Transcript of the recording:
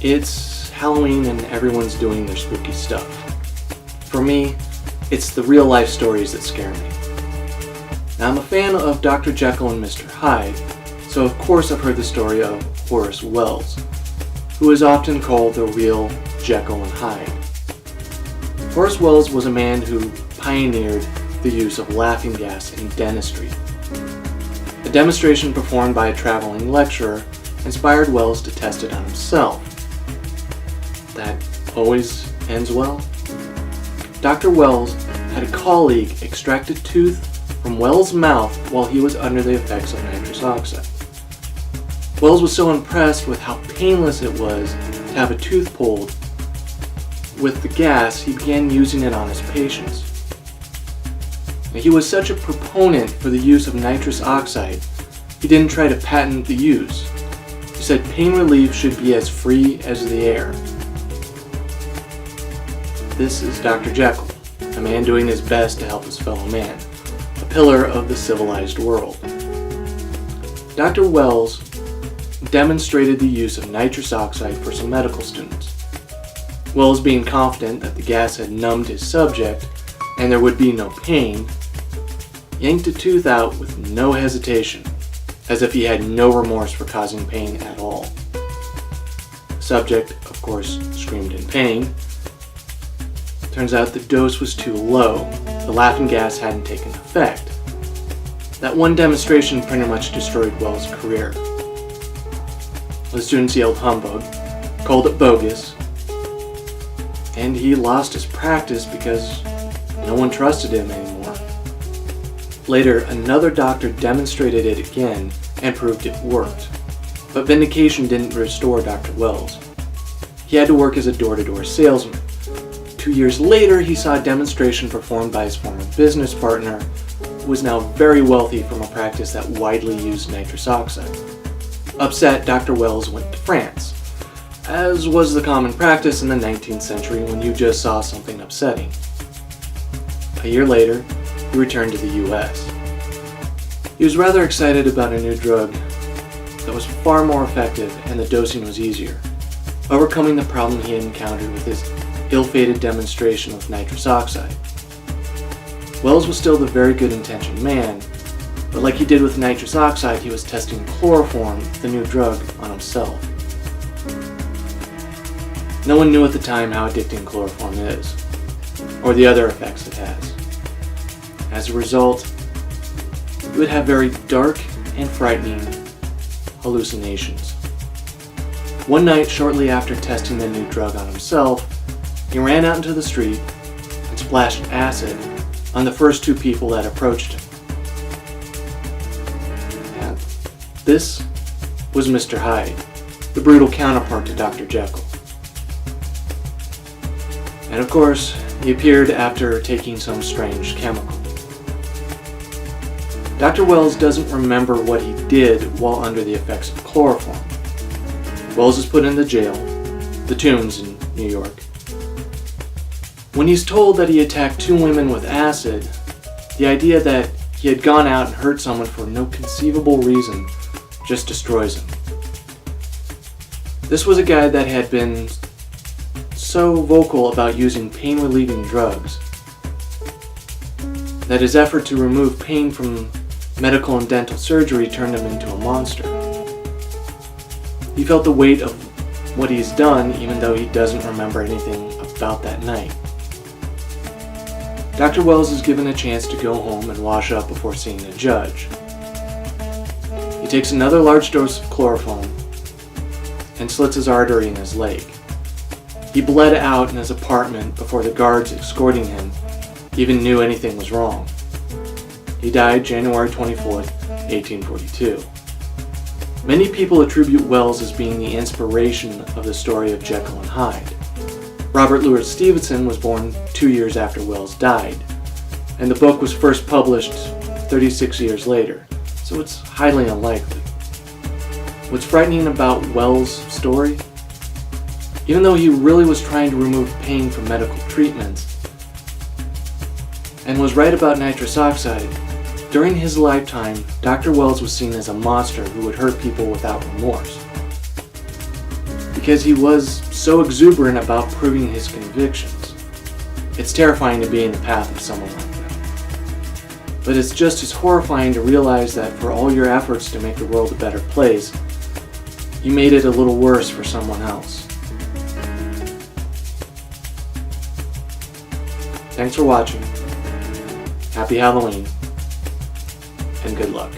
It's Halloween and everyone's doing their spooky stuff. For me, it's the real life stories that scare me. Now, I'm a fan of Dr. Jekyll and Mr. Hyde, so of course I've heard the story of Horace Wells, who is often called the real Jekyll and Hyde. Horace Wells was a man who pioneered the use of laughing gas in dentistry. A demonstration performed by a traveling lecturer inspired Wells to test it on himself. That always ends well. Dr. Wells had a colleague extract a tooth from Wells' mouth while he was under the effects of nitrous oxide. Wells was so impressed with how painless it was to have a tooth pulled with the gas, he began using it on his patients. He was such a proponent for the use of nitrous oxide, he didn't try to patent the use. He said pain relief should be as free as the air. This is Dr. Jekyll, a man doing his best to help his fellow man, a pillar of the civilized world. Dr. Wells demonstrated the use of nitrous oxide for some medical students. Wells, being confident that the gas had numbed his subject and there would be no pain, yanked a tooth out with no hesitation, as if he had no remorse for causing pain at all. The subject, of course, screamed in pain. Turns out the dose was too low. The laughing gas hadn't taken effect. That one demonstration pretty much destroyed Wells' career. The students yelled humbug, called it bogus, and he lost his practice because no one trusted him anymore. Later, another doctor demonstrated it again and proved it worked. But vindication didn't restore Dr. Wells. He had to work as a door-to-door salesman. 2 years later, he saw a demonstration performed by his former business partner, who was now very wealthy from a practice that widely used nitrous oxide. Upset, Dr. Wells went to France, as was the common practice in the 19th century when you just saw something upsetting. A year later, he returned to the US. He was rather excited about a new drug that was far more effective and the dosing was easier, overcoming the problem he had encountered with his ill-fated demonstration with nitrous oxide. Wells was still the very good-intentioned man, but like he did with nitrous oxide, he was testing chloroform, the new drug, on himself. No one knew at the time how addicting chloroform is, or the other effects it has. As a result, he would have very dark and frightening hallucinations. One night, shortly after testing the new drug on himself, he ran out into the street and splashed acid on the first two people that approached him. And this was Mr. Hyde, the brutal counterpart to Dr. Jekyll. And of course, he appeared after taking some strange chemical. Dr. Wells doesn't remember what he did while under the effects of chloroform. Wells is put into jail, the Tombs in New York. When he's told that he attacked two women with acid, the idea that he had gone out and hurt someone for no conceivable reason just destroys him. This was a guy that had been so vocal about using pain-relieving drugs that his effort to remove pain from medical and dental surgery turned him into a monster. He felt the weight of what he's done even though he doesn't remember anything about that night. Dr. Wells is given a chance to go home and wash up before seeing a judge. He takes another large dose of chloroform and slits his artery in his leg. He bled out in his apartment before the guards escorting him even knew anything was wrong. He died January 24th, 1842. Many people attribute Wells as being the inspiration of the story of Jekyll and Hyde. Robert Louis Stevenson was born 2 years after Wells died, and the book was first published 36 years later, so it's highly unlikely. What's frightening about Wells' story? Even though he really was trying to remove pain from medical treatments, and was right about nitrous oxide, during his lifetime, Dr. Wells was seen as a monster who would hurt people without remorse. because he was so exuberant about proving his convictions. It's terrifying to be in the path of someone like that. But it's just as horrifying to realize that for all your efforts to make the world a better place, you made it a little worse for someone else. Thanks for watching. Happy Halloween, and good luck.